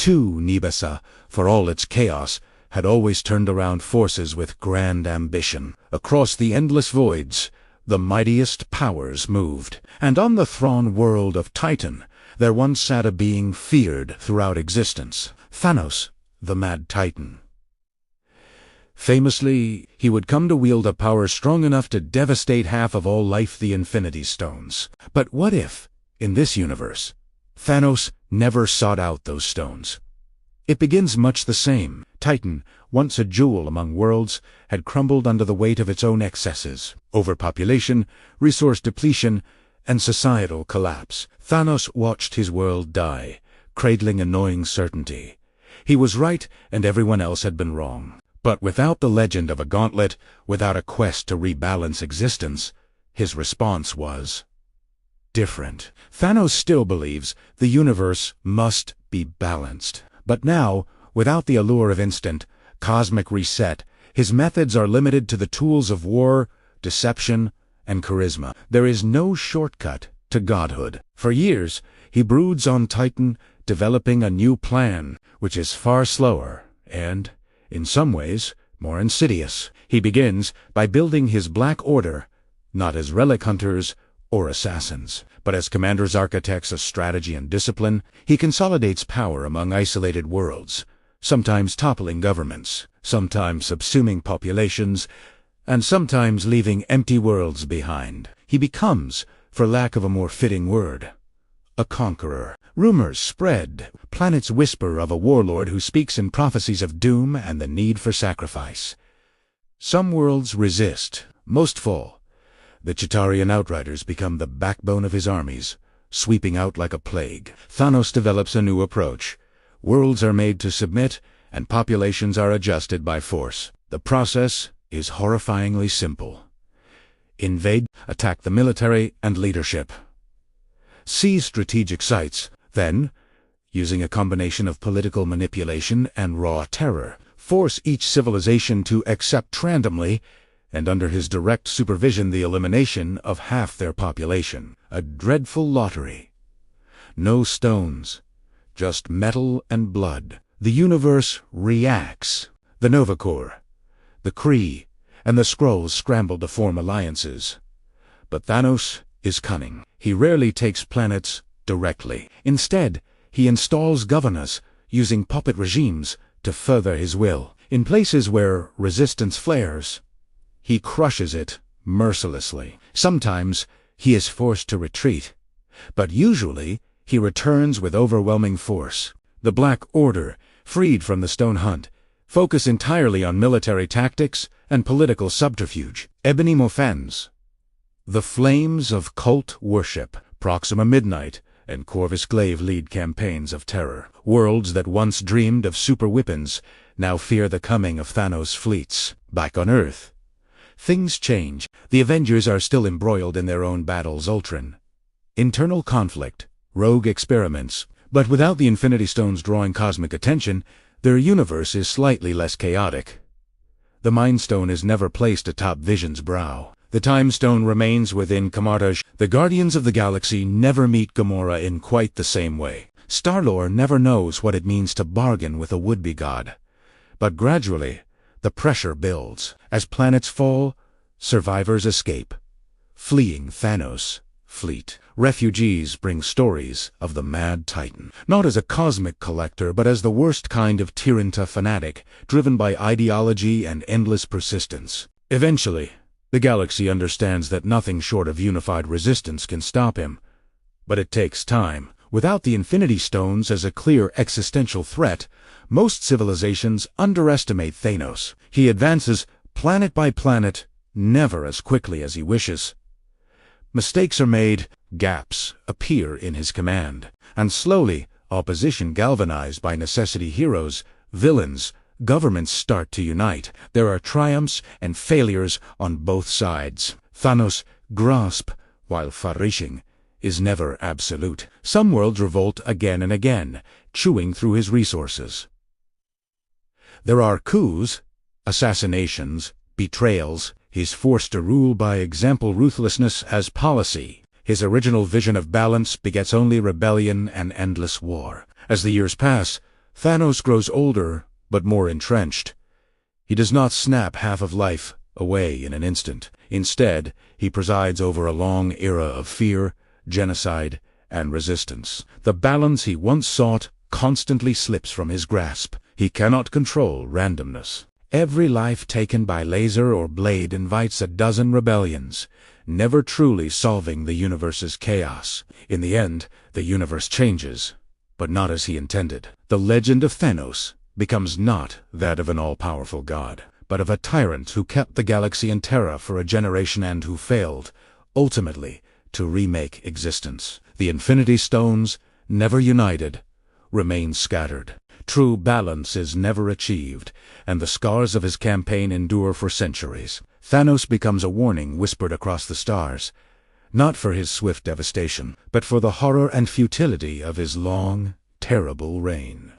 too, Nibasa, for all its chaos, had always turned around forces with grand ambition. Across the endless voids, the mightiest powers moved, and on the Thrawn world of Titan, there once sat a being feared throughout existence, Thanos, the Mad Titan. Famously, he would come to wield a power strong enough to devastate half of all life, the Infinity Stones. But what if, in this universe, Thanos never sought out those stones? It begins much the same. Titan, once a jewel among worlds, had crumbled under the weight of its own excesses: overpopulation, resource depletion, and societal collapse. Thanos watched his world die, cradling a gnawing certainty. He was right, and everyone else had been wrong. But without the legend of a gauntlet, without a quest to rebalance existence, his response was different. Thanos still believes the universe must be balanced. But now, without the allure of instant, cosmic reset, his methods are limited to the tools of war, deception, and charisma. There is no shortcut to godhood. For years, he broods on Titan, developing a new plan, which is far slower and, in some ways, more insidious. He begins by building his Black Order, not as relic hunters or assassins, but as commanders, architects of strategy and discipline. He consolidates power among isolated worlds, sometimes toppling governments, sometimes subsuming populations, and sometimes leaving empty worlds behind. He becomes, for lack of a more fitting word, a conqueror. Rumors spread. Planets whisper of a warlord who speaks in prophecies of doom and the need for sacrifice. Some worlds resist, most fall. The Chitaurian Outriders become the backbone of his armies, sweeping out like a plague. Thanos develops a new approach. Worlds are made to submit, and populations are adjusted by force. The process is horrifyingly simple. Invade, attack the military and leadership. Seize strategic sites, then, using a combination of political manipulation and raw terror, force each civilization to accept randomly, and under his direct supervision, the elimination of half their population. A dreadful lottery. No stones, just metal and blood. The universe reacts. The Nova Corps, the Kree, and the Skrulls scramble to form alliances. But Thanos is cunning. He rarely takes planets directly. Instead, he installs governors, using puppet regimes to further his will. In places where resistance flares, he crushes it mercilessly. Sometimes he is forced to retreat, but usually he returns with overwhelming force. The Black Order, freed from the Stone Hunt, focus entirely on military tactics and political subterfuge. Ebony Mophens, the flames of cult worship. Proxima Midnight and Corvus Glaive lead campaigns of terror. Worlds that once dreamed of super weapons now fear the coming of Thanos' fleets. Back on Earth, things change. The Avengers are still embroiled in their own battles. Ultron, internal conflict, rogue experiments. But without the Infinity Stones drawing cosmic attention, their universe is slightly less chaotic. The Mind Stone is never placed atop Vision's brow. The Time Stone remains within Kamar-Taj. The Guardians of the Galaxy never meet Gamora in quite the same way. Star-Lord never knows what it means to bargain with a would-be god. But gradually, the pressure builds. As planets fall, survivors escape, fleeing Thanos' fleet. Refugees bring stories of the Mad Titan, not as a cosmic collector, but as the worst kind of Tyranta fanatic, driven by ideology and endless persistence. Eventually, the galaxy understands that nothing short of unified resistance can stop him. But it takes time. Without the Infinity Stones as a clear existential threat, most civilizations underestimate Thanos. He advances planet by planet, never as quickly as he wishes. Mistakes are made, gaps appear in his command, and slowly, opposition galvanized by necessity, heroes, villains, governments start to unite. There are triumphs and failures on both sides. Thanos' grasp, while far-reaching, is never absolute. Some worlds revolt again and again, chewing through his resources. There are coups, assassinations, betrayals. He's forced to rule by example. Ruthlessness as policy. His original vision of balance begets only rebellion and endless war. As the years pass, Thanos grows older, but more entrenched. He does not snap half of life away in an instant. Instead, he presides over a long era of fear, genocide, and resistance. The balance he once sought constantly slips from his grasp. He cannot control randomness. Every life taken by laser or blade invites a dozen rebellions, never truly solving the universe's chaos. In the end, the universe changes, but not as he intended. The legend of Thanos becomes not that of an all-powerful god, but of a tyrant who kept the galaxy in terror for a generation and who failed, ultimately, to remake existence. The Infinity Stones, never united, remain scattered. True balance is never achieved, and the scars of his campaign endure for centuries. Thanos becomes a warning whispered across the stars, not for his swift devastation, but for the horror and futility of his long, terrible reign.